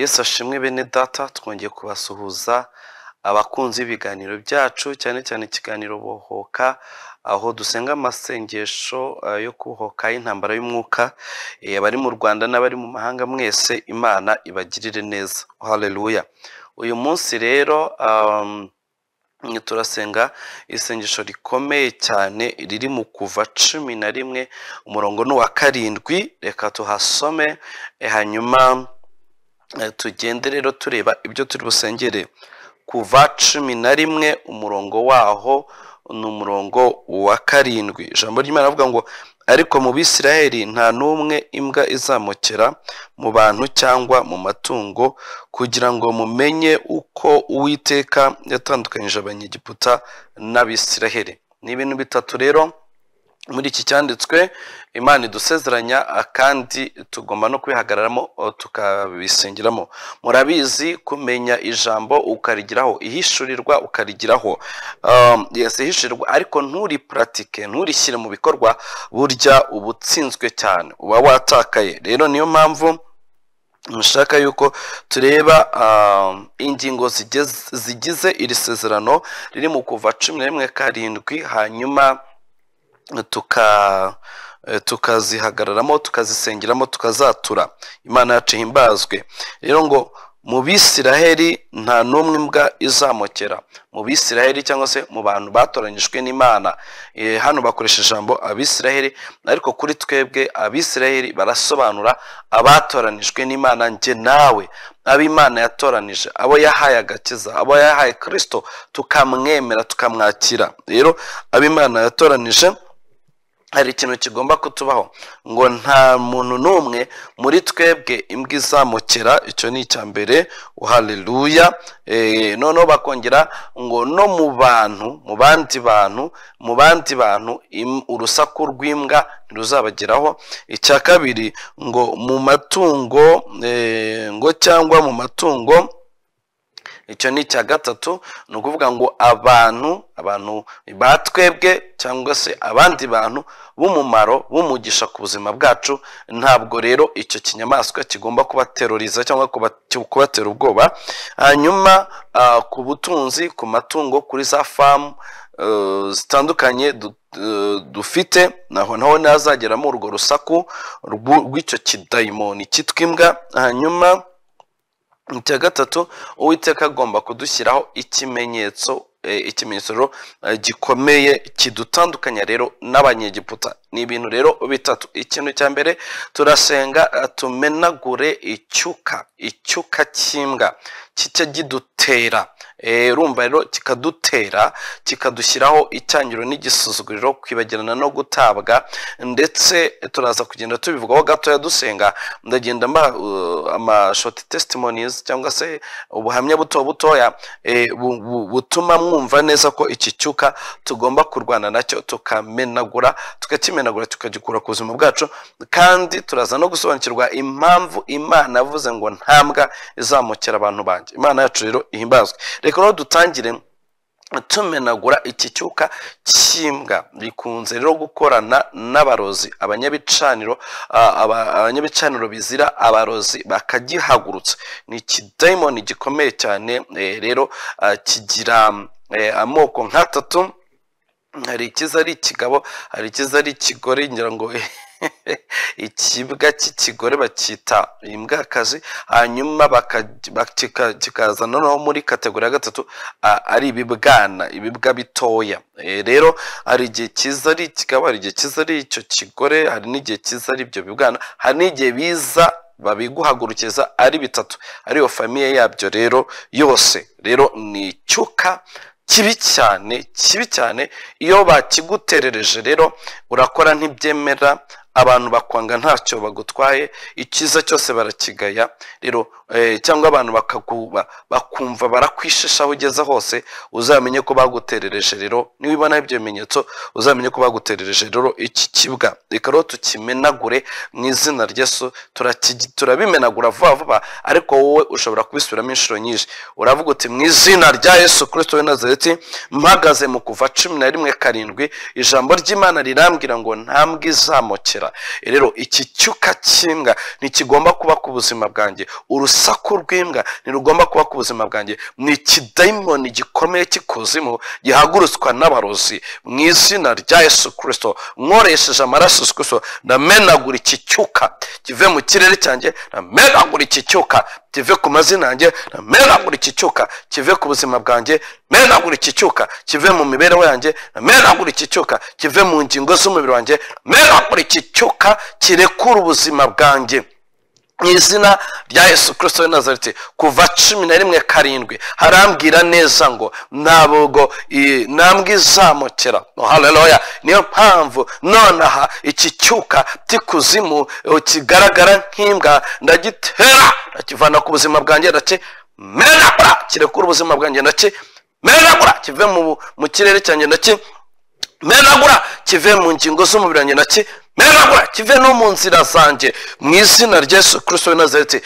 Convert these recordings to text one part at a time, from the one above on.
Yesu ashimwe bene data, twongeye kubasuhuza abakunzi b'ibiganiro byacu, cyane cyane ikiganiro bohoka, aho dusenga amasengesho yo kuhoka y'intambara y'umwuka. Abari mu Rwanda n'abari mu mahanga mwese, Imana ibagirire neza. Haleluya. Uyu munsi rero turasenga isengesho rikomeye cyane riri mu Kuva 11 umurongo n'uwa 7. Reka tuhasome hanyuma tugende rero tureba ibyo turi busengere. Kuva 11 umurongo waho ni umurongo wa 7. Ijambo ry'Imana rivuga ngo ariko mu Bisiraheli nta n'umwe imbwa izamukera mu bantu cyangwa mu matungo, kugira ngo mumenye uko Uwiteka yatandukanyije Abanyegiputa n'Abisiraheli. Ni ibintu bitatu rero muri iki cyanditswe Imana idusezeranya, kandi tugomba no kwihagararamo tukabisengeramo. Murabizi kumenya ijambo ukarigiraho, ihishurirwa ukarigiraho, ihishurirwa ariko nturi pratique, nturishyire mu bikorwa, burya ubutsinzwe cyane, uba watakaye. Rero niyo mpamvu nshaka yuko tureba ingingo zigize iri sezerano riri mu Kuva 11:7, hanyuma tukazihagararamo, tukazisengeramo, tukazatura. Imana yacu ihimbazwe. Rero ngo mu Bisiraheli nta n'umwe imbwa izamukera. Mu Bisiraheli cyangwa se mu bantu batoranyijwe n'Imana. Hano bakoresha ijambo Abisiraheli, ariko kuri twebwe Abisiraheli barasobanura abatoranijwe n'Imana, nje nawe, abo Imana yatoranije, abo yahaye agakiza, abo yahaye Kristo, tukamwemera tukamwakira. Rero abo Imana yatoranije, hari ikintu kigomba kutubaho, ngo nta muntu n'umwe muri twebwe imbwa izamukera. Icyo ni icya mbere. Haleluya. Noneho bakongera ngo no mu bantu, mu bandi bantu urusaku rw'imbwa ntiruzabageraho. Icya kabiri ngo mu matungo, ngo cyangwa mu matungo. Icyo ni icya gatatu. Ni ukuvuga ngo abantu batwebwe cyangwa se abandi bantu b'umumaro, b'umugisha ku buzima bwacu, ntabwo rero icyo kinyamaswa kigomba kubateroriza cyangwa kubatera ubwoba. Hanyuma ku butunzi, ku matungo, kuri za famu zitandukanye dufite, naho nazageramo urwo rusaku rw'icyo kidayimoni cyitwa imbwa. Hanyuma icya gatatu, Uwiteka agomba kudushyiraho ikimenyetso gikomeye kidutandukanya rero n'Abanyegiputa. Ni ibintu rero bitatu. Ikintu cya mbere, turasenga tumenagure icyuka cy'imbwa kijya gidutera. Urumva rero kikadutera, kikadushyiraho icyangiro n'igisuzuguriro, kwibagirana no gutabwa, ndetse turaza kugenda tubivugaho gatoya dusenga. Ndagenda ama short testimonies cyangwa se ubuhamya butoya butuma mwumva neza ko iki cyuka tugomba kurwana nacyo, tukakimenagura, tukagikura ku buzima bwacu. Kandi turaza no gusobanukirwa impamvu Imana yavuze ngo nta mbwa izamukera abantu banjye. Imana yacu rero ihimbazwe. Reka rero dutangire tumenagura iki cyuka cy'imbwa. Bikunze rero gukorana n'abarozi, abanyabicaniro bizira abarozi bakagihagurutsa. Ni ikidayimoni gikomeye cyane. Rero kigira amoko nk'atatu. Hari ikiza ari ikigabo, hari ikiza ari ikigore, ngira ngo ikibwa cy'ikigore bacyita imbwakazi. Hanyuma kikaza noneho muri kategori ya gatatu, ari ibibwa bitoya. Rero hari igihe kiza ari ikigabo, hari igihe kiza ari icyo kigore, hari n'igihe kiza ari ibyo bibwana, hari n'igihe biza babiguhagurukiza ari bitatu, ariyo famiye yabyo rero yose. Rero ni icyuka kibi cyane. Iyo bakiguterereje rero urakora ntibyemera, abantu bakwanga ntacyo bagutwaye, icyiza cyose barakigaya. Rero cyangwa abantu bakumva barakwishisha aho ugeze hose, uzamenye ko baguterereje. Rero nibibona ibyo bimenyetso, uzamenye ko baguterereje rero iki kibwa. Reka rero tukimenagure mu izina rya Yesu. Turabimenagura vuba, ariko wowe ushobora kubisubiramo inshuro nyinshi. Uravuga uti mu izina rya Yesu Kristo w'i Nazareti, mpagaze mu Kuva 11:7, ijambo ry'Imana rirambwira ngo nta mbwa izamukera. Rero iki cyuka cy'imbwa ntikigomba kuba ku buzima bwanjye. urusaku rw'imbwa ntirugomba kuba ku buzima bwanjye. Ni ikidayimoni gikomeye cy'ikuzimu gihagurutswa n'abarozi mu izina rya Yesu Kristo. Nkoresheje amaraso Yesu Kristo ndamenagura iki cyuka kive mu kirere cyanjye, ndamenagura iki cyuka kive ku mazina yanjye, ndamenagura iki cyuka kive ku buzima bwanjye, ndamenagura iki cyuka kive mu mibereho yanjye, ndamenagura iki cyuka kive mu ngingo z'umubiri wanjye, ndamenagura iki cyuka kirekura ubuzima bwanjye mu izina rya Yesu Kristo w'i Nazareti. Kuva 11:7 harambwira neza ngo ntabwo intambwe izamukera. Haleluya. Niyo mpamvu nonaha iki cyuka cy'ikuzimu kigaragara nk'imbwa ndagitera, ndakivana ku buzima bwanjye, ndakimenagura kirekura ubuzima bwanjye, ndakimenagura kive mu kirere cyanjye, ndakimenagura kive mu ngingo z'umubiri wanjye, ndakimenagura kive no mu nzira zanjye mu izina rya Yesu Kristo w'i Nazareti.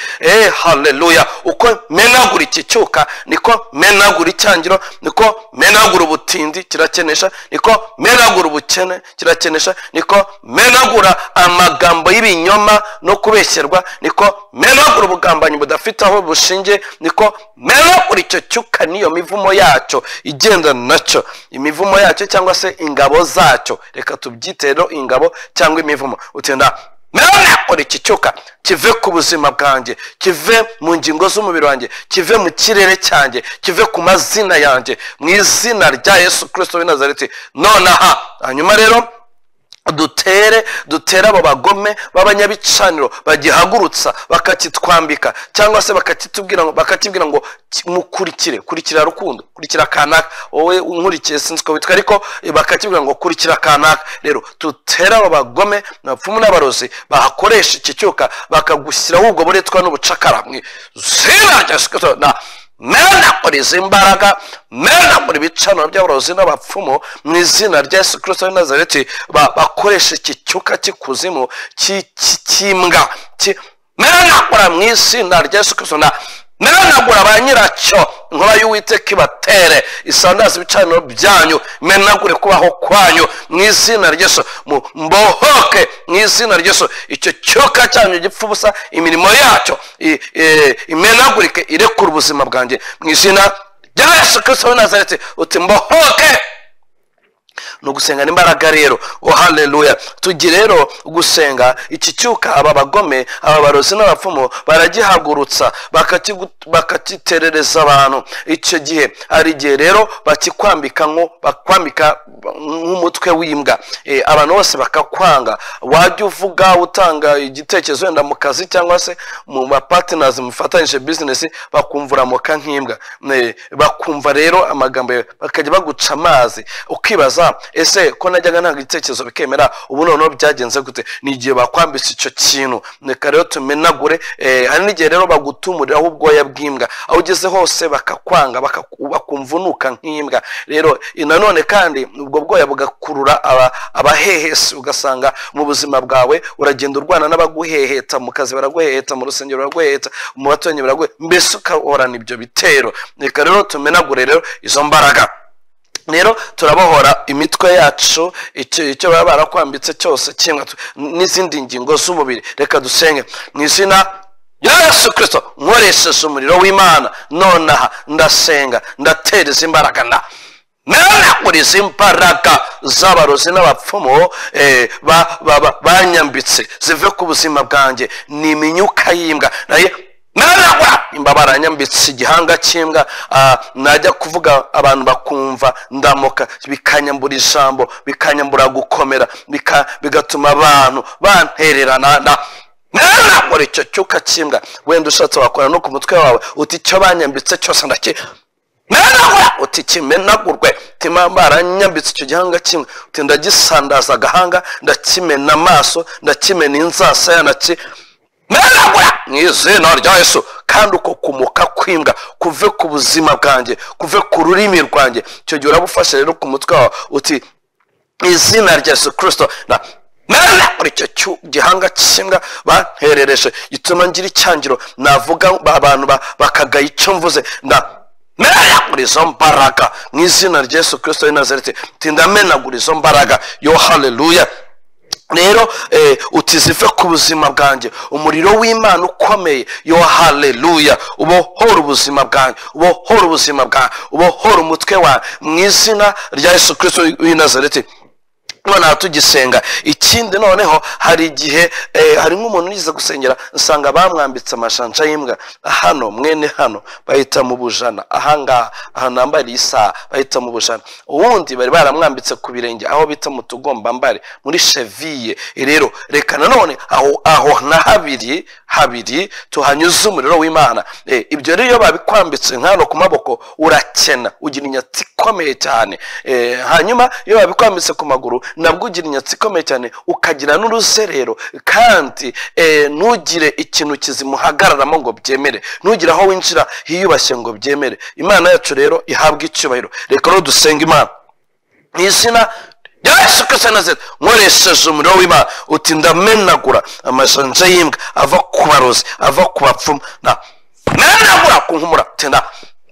Haleluya. Uko menagura iki cyuka niko menagura icyangiro, niko menagura ubutindi kirakenesha, niko menagura ubukene kirakenesha, niko menagura amagambo y'ibinyoma no kubeshyerwa, niko menagura ubugambanyi budafite aho bushinge, niko menagura icyo cyuka niyo mivumo yacyo igendana nacyo, imivumo yacyo cyangwa se ingabo zacyo. Reka tubyite rero ingabo cyangwa imivumo. Utenda menagura iki cyuka kive ku buzima bwanjye, kive mu ngingo z'umubiri wanjye, kive mu kirere cyanjye, kive ku mazina yanjye mu izina rya Yesu Kristo w'i Nazareti. Nonaha hanyuma rero dutere abo bagome b'abanyabicaniro bagihagurutsa bakakitwambika cyangwa se bakakibwira ngo kurikira rukundo, kurikira kanaka, wowe unkurikiye sinzi ko witwa, ariko bakakibwira ngo kurikira kanaka. Rero dutere abo bagome n'abapfumu n'abarozi bahakoresha iki cyuka bakagushyiraho ubwo buretwa n'ubucakara mu izina rya Yesu Kristo. Menagura izi mbaraga, menagura ibicaniro by'abarozi n'abapfumu mu izina rya Yesu Kristo w'i Nazareti bakoresha iki cyuka cy'ikuzimu cy'imbwa. Menagura mu izina rya Yesu Kristo. Menagura ba nyiracyo, inkuba y'Uwiteka ibatere, isandaze ibicaniro byanyu, menagure kubaho kwanyu mu izina rya Yesu. Mbohoke mu izina rya Yesu. Icyo cyuka cyanyu gipfa ubusa, imirimo yacyo imenagurike, irekura ubuzima bwanjye mu izina rya Yesu Kristo w'i Nazareti. Uti mbohoke. No gusenga n'imbaraga rero. Haleluya. Tugi rero gusenga iki cyuka, aba bagome, aba barozi n'abapfumu baragihagurutsa bakakiterereza abantu. Icyo gihe ari gihe rero bakwambika nk'umutwe w'imbwa. Abantu bose bakakwanga, wajya uvuga utanga igitekerezo wenda mu kazi cyangwa se mu partners mufatanyije business, bakumvura moka nk'imbwa, bakumva rero amagambo bakajya baguca amazi, ukibaza ese ko najyaga nta gitekerezo bikemera, ubu noneho byagenze gute? Ni igihe bakwambitse icyo kintu. Reka rero tumenagure. Hari n'igihe rero bagutumuriraho ubwoya bw'imbwa, aho ugeze hose bakakwanga, bakumvunuka nk'imbwa. Rero nanone kandi ubwo bwoya bugakurura abahehesi, ugasanga mu buzima bwawe uragenda urwana n'abaguheheta, mu kazi baraguheheta, mu rusengero baraguheheta, mu baturanyi baraguheheta, mbese ukahorana ibyo bitero. Reka rero tumenagure rero izo mbaraga. Rero turabohora imitwe yacu, icyo baba barakwambitse cyose kimwe n'izindi ngingo z'umubiri. Reka dusenge mu izina rya Yesu Kristo. Nkoresheje umuriro w'Imana nonaha ndasenga, ndatereza imbaraga menagura izi mbaraga z'abarozi n'abapfumu banyambitse zive ku buzima bwanjye. Ni iminyuka y'imbwa. Menagura imbabara nyambitse igihanga cy'imbwa, najya kuvuga abantu bakumva ndamuka, bikanyambura ijambo, bikanyambura gukomera, bigatuma abantu bantererana. Menagura icyo cyuka cy'imbwa. Wenda ushatse wakora no ku mutwe wawe uti icyo banyambitse cyose menagura, uti kimenagurwe. Timambara nyambitse icyo gihanga cy'imbwa, uti ndagisandaza agahanga, ndakimena amaso, ndakimena inzasaya, menagura mu izina rya Yesu. Kandi uko kumuka kw'imbwa kuve ku buzima bwanjye, kuve ku rurimi rwanjye. Icyo gihe urabufashe rero ku mutwe wawe uti izina rya Yesu Kristo. Menagura icyo gihanga cy'imbwa banterereje gituma ngira icyangiro, navuga abantu bakagaye icyo mvuze. Menagura izo mbaraga mu izina rya Yesu Kristo w'i Nazareti. Ndamenagura izo mbaraga. Haleluya. rero utizive ku buzima bwanjye umuriro w'Imana ukomeye yo haleluya ubohora ubuzima bwanjye ubohora ubuzima bwanjye ubohora umutwe wawe mu izina rya Yesu Kristo w'i Nazareti none tugisenga ikindi noneho hari igihe hari nk'umuntu nize gusengera nsanga bamwambitse amashanja y'imbwa hano mwene hano bahita mu bujana ahangaha ahanambari isa bahita mu bujana ubundi bari baramwambitse ku birenge aho bita mu tugomba mbare muri cheville rero reka nanone aho na habiri tuhanyuze umuriro w'Imana ibyo rero babikwambitse nkano ku maboko urakena ugira inyatsi ikomeye cyane hanyuma iyo babikwambitse ku maguru nabwo ugira inyatsi ikomeye cyane ukagira n'uruzerero kandi ntugire ikintu kizimuhagararamo ngo byemere ntugire aho winjira hiyubashye ngo byemere Imana yacu rero ihabwa icyubahiro reka rero dusenga Imana mu izina Yesu Kristo Nazareti nkoresheje umuriro w'Imana uti ndamenagura amajanja y'imbwa ava ku barozi ava ku bapfumu menagura kunkumura tenda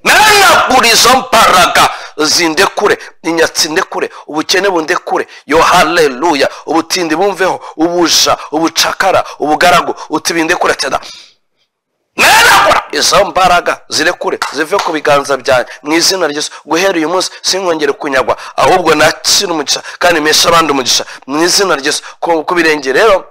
menagura izo mbaraga zindekure inyatsi ndekure ubukene bundekure yo haleluya ubutindi bumveho ubuja ubucakara ubugaragu utibindekure tenda menagura izo mbaraga zirekure zive ku biganza byanjye mu izina ry'Yesu guhera uyu munsi sinkongere kunyagwa ahubwo nakira umugisha kandi mesha abandi umugisha mu izina ry'Yesu ku birenge rero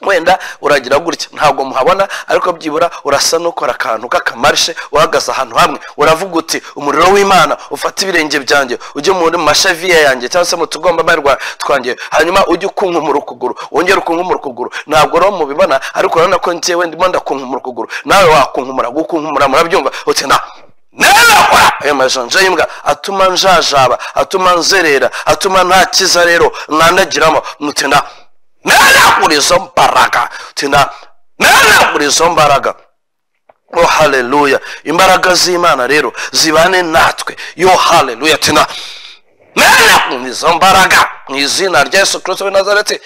wenda uragira gutya ntabwo muhabona ariko byibura urasa n'ukora akantu k'akamarishe uhagaze ahantu hamwe uravuga uti umuriro w'Imana ufata ibirenge byanjye ujye muri mashaviye yanjye cyangwa se mu tugomba amarwa twanjye hanyuma ujye ukunkumura ukuguru wongere ukunkumura ukuguru ntabwo rero mubibona ariko urabona ko njyewe ndimo ndakunkumura ukuguru nawe wakunkumura gukunkumura murabyumva uti nenakora ayo majanja y'imbwa atuma njajaba atuma nzerera atuma ntakiza rero mwandagiramo mutina menagura izo mbaraga tina menagura izo mbaraga oh haleluya imbaraga z'Imana rero zibane natwe yo haleluya tina menagura izo mbaraga mu izina rya Yesu Kristo w'i Nazareti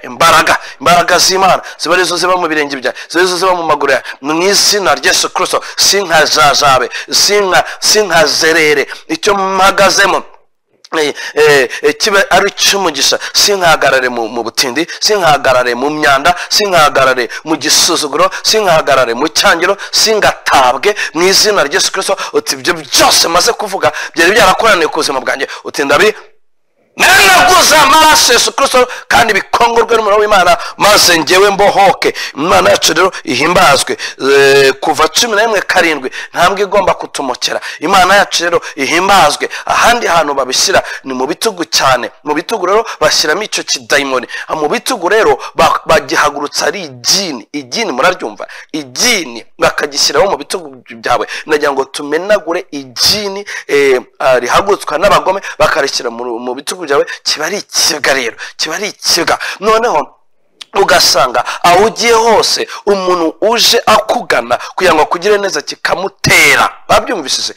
imbaraga z'Imana ziba arizo ziba mu birenge byawe ziba arizo ziba mu maguru yawe mu izina rya Yesu Kristo sinkajajabe sinkazerere icyo mpagazemo kiba ari cyumugisha sinkahagarare mu butindi sinkahagarare mu myanda sinkahagarare mu gisuzuguro sinkahagarare mu cyangiro singatabwe mu izina rya Yesu Kristo uti ibyo byose maze kuvuga byari byarakoraniye ku buzima bwanjye uti ndabi nanaguza amaraso Yesu Kristo kandi bikongorwe n'umuriro w'Imana maze njyewe mbohoke Imana yacu rero ihimbazwe kuva 11:7 ntambwe igomba kutumokera Imana yacu rero ihimbazwe ahandi hantu babishyira ni mu bitugu cyane mu bitugu rero bashyiramo icyo kidayimoni mu bitugu rero bagihagurutsa ari igini muraryumva igini bakagishyiraho mu bitugu byawe nagira ngo tumenagure igini rihagurutswa n'abagome bakarishyira mu bitugu byawe kiba ari ikibwa rero kiba ari ikibwa noneho ugasanga aho ugiye hose umuntu uje akugana kugira ngo akugire neza kikamutera babyumvishije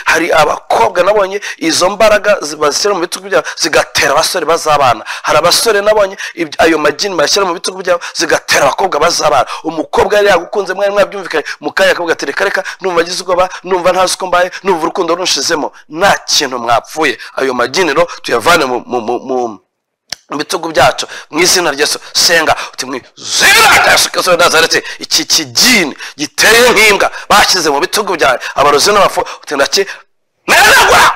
hari abakobwa nabonye izo mbaraga bazishyira mu bitugu byabo zigatera abasore bazabana hari abasore nabonye ayo magini bashyira mu bitugu byabo zigatera abakobwa bazabana umukobwa yari yagukunze mwari mwabyumvikanye mukanya akavuga ati reka numva agize ubwoba numva ntazi uko mbaye numva urukundo runshizemo nta kintu mwapfuye ayo magini rero tuyavane mu bitugu byacu mu izina rya Yesu senga uti mu izina rya Yesu Kristo w'i Nazareti iki kigini giteye nk'imbwa bashyize mu bitugu byawe abarozi n'abafu uti ndaki menagura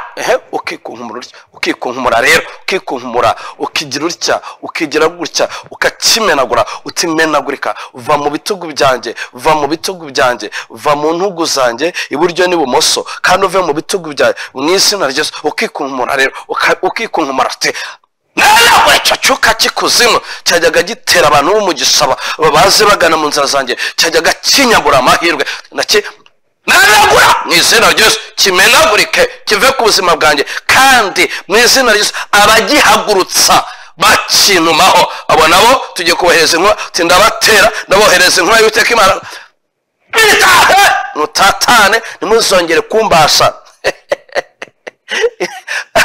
ukikunkumura rero ukikunkumura ukigira utya ukigira gutya ukakimenagura utimenagurika va mu bitugu byanjye va mu bitugu byanjye va mu ntugu zanjye iburyo n'ibumoso kandi uve mu bitugu byawe mu izina rya Yesu ukikunkumura rero ukikunkumura ati nana icyo cyuka kikuzimu cyajyaga gitera abantu b'umugisha babaze bagana mu nzira zanjye cyajyaga kinyagura amahirwe nanagura mu izina rya Yesu kimenagurike kive ku buzima bwanjye kandi mu izina rya Yesu abagihagurutsa bakinumaho abo nabo tugiye kubohereza inkuba tindabatera ndabohereza inkuba y'Uwiteka Imana mutatane nimuzongere kumbasha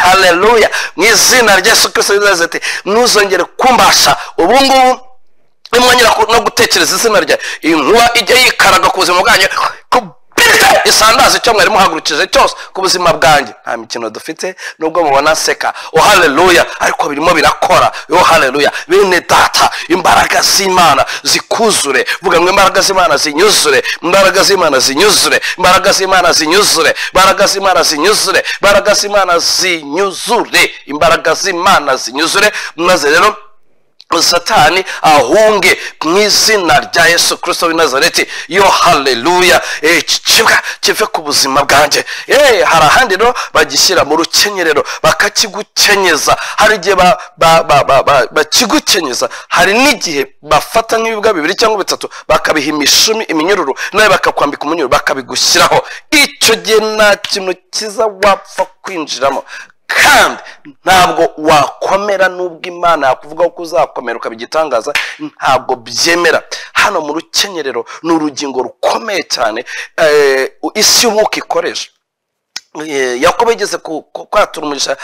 haleluya mu izina rya Yesu Kristo w'i Nazareti ntuzongere kumbasha ubu ngubu nimwongera no gutekereza izina rya inkuba ijya yikaraga ku buzima bwanyu isandaza icyo mwari muhagurukije cyose ku buzima bwanjye. Nta mikino dufite nubwo mubona nseka, haleluya, ariko birimo birakora. Haleluya, bene data, imbaraga z'Imana zikuzure. Vuga ngo imbaraga z'Imana zinyuzure, imbaraga z'Imana zinyuzure, imbaraga z'Imana zinyuzure, imbaraga z'Imana zinyuzure, imbaraga z'Imana zinyuzure, imbaraga z'Imana zinyuzure, maze rero Satani ahunge mu izina rya Yesu Kristo w'i Nazareti. Haleluya, kibwa kive ku buzima bwanjye. Hari ahandi rero bagishyira mu rukenyerero bakakigukenyeza. Hari igihe bakigukenyeza, hari n'igihe bafata nk'ibibwa 2 cyangwa 3 bakabiha imishumi, iminyururu, nawe bakakwambika umunyururu bakabigushyiraho. Icyo gihe nta kintu kiza wapfa kwinjiramo, kandi ntabwo wakomera nubwo Imana yakuvuga ko uzakomera ukabigitangaza, ntabwo byemera. Hano mu rukenyerero ni urugingo rukomeye cyane isi y'umwuka ikoresha. Yakobo yigeze kwatura umugisha,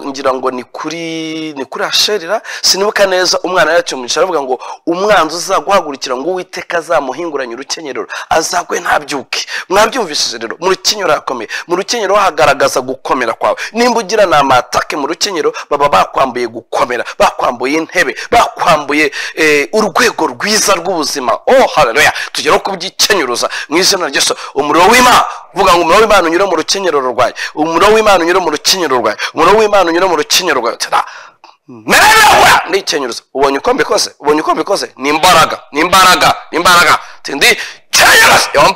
ngira ngo ni kuri Asherira, sinibuka neza. Umwana yacu umugisha aravuga ngo umwanzi uzaguhagurukira ngo Uwiteka azamuhinguranye urukenyerero azagwe ntabyuke. Mwabyumvishije rero, mu rukenyero hakomeye, mu rukenyero hagaragaza gukomera kwawe. Nimba ugira n'amatake mu rukenyero, baba bakwambuye gukomera, bakwambuye intebe, bakwambuye urwego rwiza rw'ubuzima. Haleluya, tugera ku byikenyuruza mu izina rya Yesu. Umuriro w'Imana, vuga ngo umuriro w'Imana unyure mu rukenyero rwawe, umuriro w'Imana unyure mu rukenyero rwawe, umuriro w'Imana unyure mu rukenyero rwawe. Merewa n'ikenyuruza. Ubonye uko mbikoze, ubonye uko mbikoze, ni imbaraga tindi kenyuruza.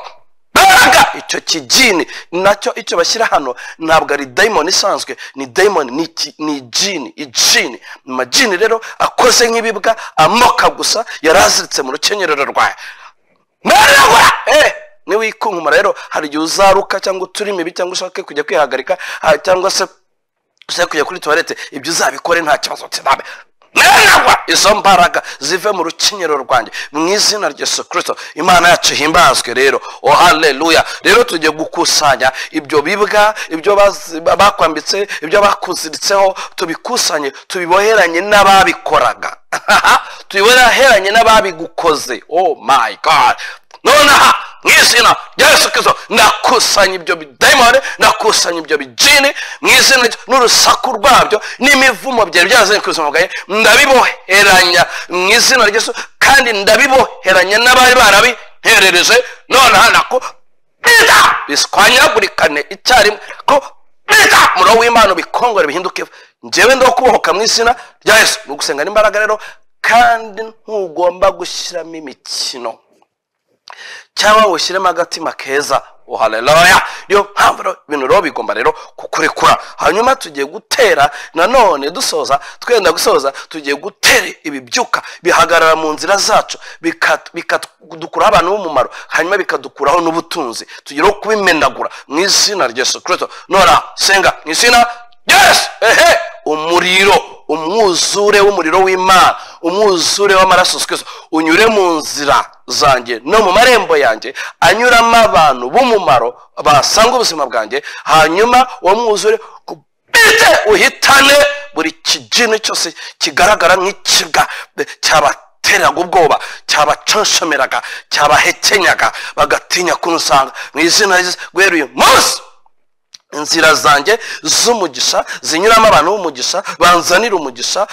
Icyo kijini nacyo icyo bashyira hano ntabwo ari daimoni isanzwe, ni daimoni, ni ijini. Amajini rero akoze nk'ibibwa, amoka gusa, yaraziritse mu rukenyerero rwawe. Merewa niwikunkumura rero, hari igihe uzaruka cyangwa uturi mibi cyangwa ushake kujya kwihagarika cyangwa se ushake kujya kuri toilette, ibyo uzabikore nta kibazo cyane. Merewa izo mbaraga zive mu rukenyero rwanjye mu izina rya Yesu Kristo. Imana yacu himbazwe rero. Haleluya. Rero tugiye gukusanya ibyo bibwa, ibyo bakwambitse, ibyo bakuziritseho, tubikusanye, tubiboheranye n'ababikoraga. Tubiboheranye n'ababigukoze. Oh my God. Nonaha mu izina rya Yesu Kristo ndakusanya ibyo bidayimoni, ndakusanya ibyo bijini mu izina n'urusaku rwabyo n'imivumo byari byazanye ku buzima bwawe, ndabiboheranya mu izina rya Yesu, kandi ndabiboheranya n'abari barabiherereje. Nonaha nako biswanyagurikane icyarimwe, ko umuriro w'Imana ubikongore bihinduke. Njyewe ndo kubohoka mu izina rya Yesu. Ni ugusenga n'imbaraga rero, kandi ntugomba gushyiramo imikino cyangwa ushyiremo agatima keza. Haleluya. Niyo mpamvu ibintu rero bigomba rero kukurekura. Hanyuma tugiye gutera nanone, twenda gusoza, tugiye gutera ibibyuka bihagarara mu nzira zacu, bikadukuraho abantu b'umumaro, hanyuma bikadukuraho n'ubutunzi. Tugiye kubimenagura mu izina rya Yesu Kristo. Nora senga mu izina Yesu. Umuriro, umwuzure w'umuriro w'Imana, umwuzure w'amaraso Kristo unyure mu nzira zanjye no mu marembo yanjye, anyuramo abantu b'umumaro basanga ubuzima bwanjye. Hanyuma uwo mwuzure kubite uhitane buri kijini cyose kigaragara nk'ikibwa cyabateraga ubwoba, cyabacanshomeraga, cyabahekenyaga, bagatinya kunsanga mu izina rya Yesu. Guhera uyu munsi inzira zanjye z'umugisha zinyuramo abantu b'umugisha, banzanira umugisha,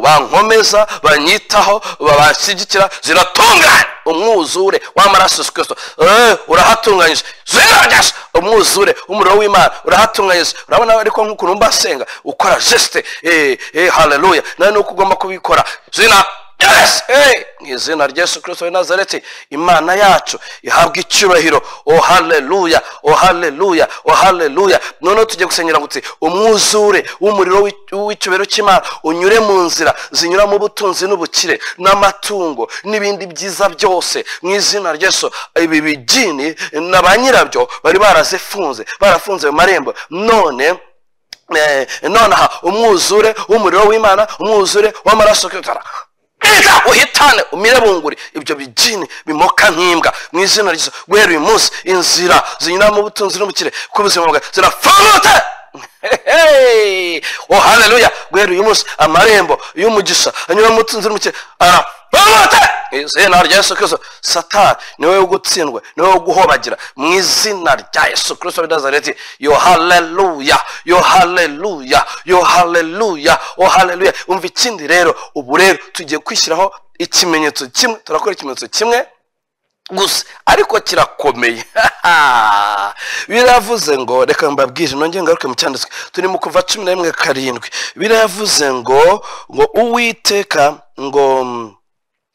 bankomeza, banyitaho, babashyigikira, ziratunganye. Umwuzure w'amaraso Kristo urahatunganyije. Ziragashya umwuzure w'umuriro w'Imana urahatunganyije. Urabona ariko nk'ukuntu mbasenga ukora geste. Haleluya. Nawe nuko ugomba kubikora. Zina Yes, mu izina rya Yesu Kristo w'i Nazareti, Imana yacu ihabwa icyubahiro. Haleluya, haleluya, haleluya. None tugiye gusenyera gute umwuzure w'umuriro w'icyubahiro cy'Imana unyure mu nzira zinyura mu butunzi n'ubukire n'amatungo n'ibindi byiza byose mu izina rya Yesu. Ibi bijini na ba nyirabyo bari barafunze mu marembo, nonaha umwuzure w'umuriro w'Imana, umwuzure w'amaraso Kristo uhitane umire bunguri ibyo bijini bimoka nk'imbwa mu izina rya Yesu. Guhera uyu munsi inzira zinyura mu butunzi n'ubukire ku buzima bwawe zirafungutse. Haleluya. Guhera uyu munsi amarembo y'umugisha anyura mu butunzi n'ubukire arafungutse. izina rya Yesu Kristo. Satani niwe wo gutsindwa, niwe wo guhobagira mu izina rya Yesu Kristo w'i Nazareti. Yo haleluya, yo haleluya, yo haleluya, oh haleluya. Umva ikindi rero, ubu rero tugiye kwishyiraho ikimenyetso kimwe, turakora ikimenyetso kimwe gusa ariko kirakomeye. Biravuze ngo, reka mbabwire nongeye ngaruke mu cyanditswe, turi mu Kuva 11:7. Biravuze ngo Uwiteka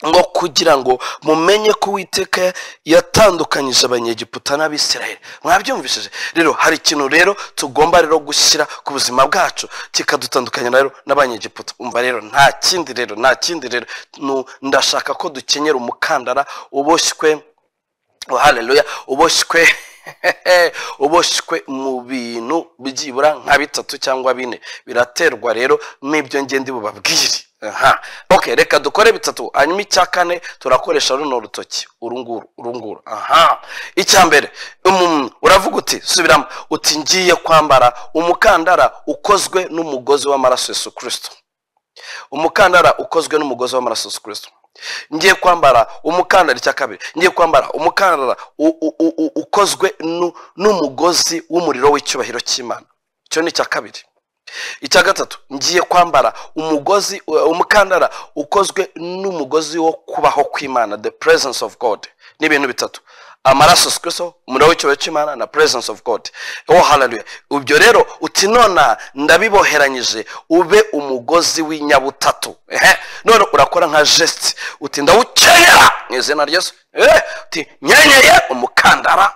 ngo kugira ngo mumenye ko Uwiteka yatandukanyije abanyegiputa n'Abisirayeli. Mwabyumvishije rero? Hari ikintu rero tugomba rero gushyira ku buzima bwacu kikadutandukanya rero n'abanyegiputa. Umva rero, nta kindi rero ndashaka ko dukenyera umukandara uboshywe, oh haleluya, uboshywe mu bintu byibura nka 3 cyangwa 4. Biraterwa rero n'ibyo ngende bubabwire. Okay, reka dukore 3, hanyuma icya 4 turakoresha runo rutoki urunguru. Icya mbere, uravuga uti, subiramo uti, ngiye kwambara umukandara ukozwe n'umugozi w'amaraso Yesu Kristo. Umukandara ukozwe n'umugozi w'amaraso Yesu Kristo. Ngiye kwambara umukandara. Icya kabiri, ngiye kwambara umukandara ukozwe n'umugozi w'umuriro w'icyubahiro cy'Imana. Icyo ni icya kabiri. Icya gatatu, ngiye kwambara umukandara ukozwe n'umugozi wo kubaho kw'Imana, the presence of God. Ni ibintu bitatu: amaraso Yesu Kristo, umuriro w'icyubahiro cy'Imana na presence of God. Oh haleluya. Ubyo rero uti, nona ndabiboheranyije ube umugozi w'inyabutatu. None urakora nka geste uti, ndawukenyera mu izina rya Yesu. Uti, nyenyeye umukandara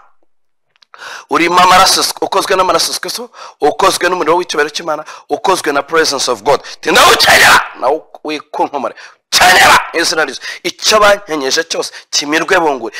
urimo amaraso, ukozwe n'amaraso Yesu Kristo, ukozwe n'umuriro w'icyubahiro cy'Imana, ukozwe na presence of God. Ndawukenyera nawe wikunkomare, kenyera izina ryiza. Icyo bankenyeje cyose kimirwe bungure,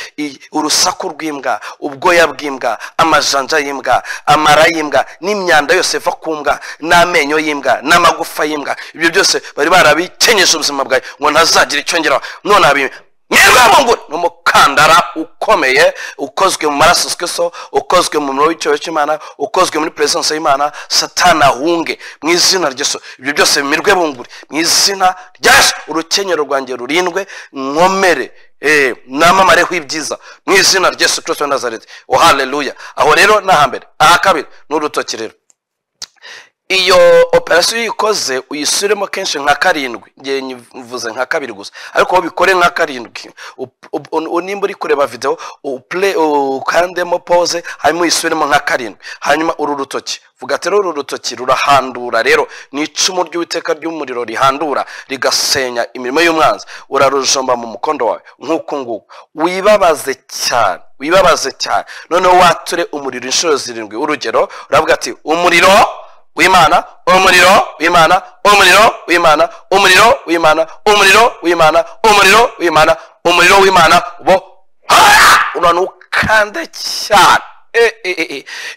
urusaku rw'imbwa, ubwoya bw'imbwa, amajanja y'imbwa, amara y'imbwa, n'imyanda yose iva ku mbwa, n'amenyo y'imbwa, n'amagufa y'imbwa, ibyo byose bari barabikenyeje ubuzima bwawe ngo ntazagira icyo ngeraho. None mwebwe n'umukandara ukomeye ukozwe mu maraso Yesu Kristo, ukozwe mu muriro w'icyubahiro cy'Imana, ukozwe muri presence y'Imana. Satani ahunge mu izina rya Yesu. Ibyo byose bimirwe bungure mu izina rya Yesu. Urukenyero rwanjye rurindwe, nkomere, namamareho ibyiza mu izina rya Yesu Kristo w'i Nazareti. Oh haleluya. Aho rero n'ahambere. Aha kabiri n'urutoki rero. Iyo operasiyo uyikoze uyisubiremo kenshi nka 7. Ngiye nyivuze nka 2 gusa, ariko aho bikore nka 7. Nimba uri kureba video ukandemo pause, hanyuma uyisubiremo nka 7. Hanyuma uru rutoki, vuga ati uru rutoki rurahandura rero, ni icumu ry'Uwiteka ry'umuriro rihandura rigasenya imirimo y'umwanzi. Urarujomba mu mukondo wawe nk'uko nguko, wibabaze cyane. Noneho wature umuriro inshuro 7. Urugero, uravuga ati, umuriro w'Imana, umuriro w'Imana, umuriro w'Imana, umuriro w'Imana, umuriro w'Imana, umuriro w'Imana, umuriro w'Imana. Uranukande cyane.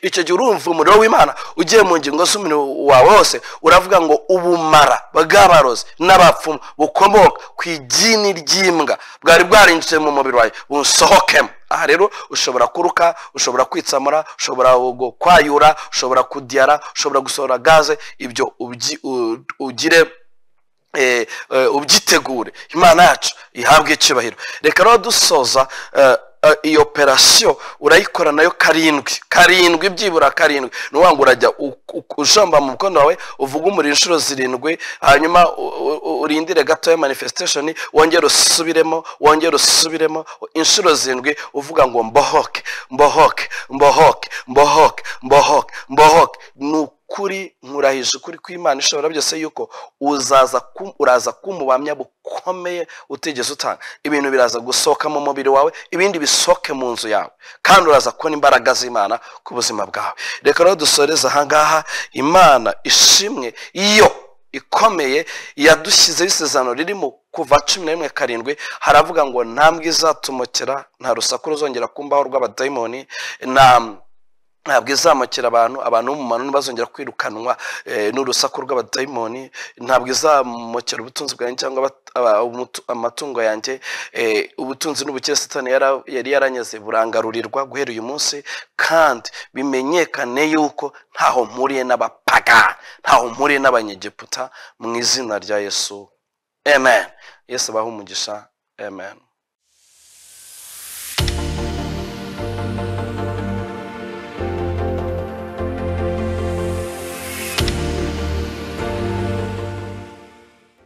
Icyo gihe urumva umuriro w'Imana ugiye mu ngingo z'umubiri wawe wose. Uravuga ngo ubumara bw'abarozi n'abapfumu bukomoka ku idini ry'imbwa bwari bwarinjiye mu mubiri wawe busohokemo. Aha rero ushobora kuruka, ushobora kwitsamura, ushobora kwayura, ushobora kudiyara, ushobora gusohora gaze. Ibyo ugire ubyitegure. Imana yacu ihabwe icyubahiro. Reka rero dusoza iyi operasiyo urayikora nayo 7 byibura 7. Nuwanga urajya ujomba mu mukondo wawe, uvuga umuriro inshuro 7, hanyuma urindire gato ya manifestation, wongere usubiremo inshuro 7, uvuga ngo mbohoke, mbohoke, mbohoke, mbohoke, mbohoke, mbohoke. Nukuri nkurahije ukuri kw'Imana ishobora byose yuko uraza kumubamya bukomeye utegeze utanga. Ibintu biraza gusohoka mu mubiri wawe, ibindi bisoke mu nzu yawe, kandi uraza kubona imbaraga z'Imana ku buzima bwawe. Reka rero dusoreze ahangaha. Imana ishimwe iyo ikomeye yadushyizeho isezerano riri mu Kuva 11:7. Haravuga ngo ntambwe izatumokera, nta rusaku ruzongera kumbaho rw'abadayimoni, ntabwo izamukira abantu mu manu bazongera kwirukanwa n'urusaku rw'abadayimoni. Ntabwo izamukira ubutunzi bwanjye cyangwa amatungo yanjye. Ubutunzi n'ubukire Satani yari yaranyaze burangarurirwa guhera uyu munsi, kandi bimenyekane yuko ntaho mpuriye n'abapaga, ntaho mpuriye n'abanyegiputa, mu izina rya Yesu. Amen. Yesu abahe umugisha. Amen.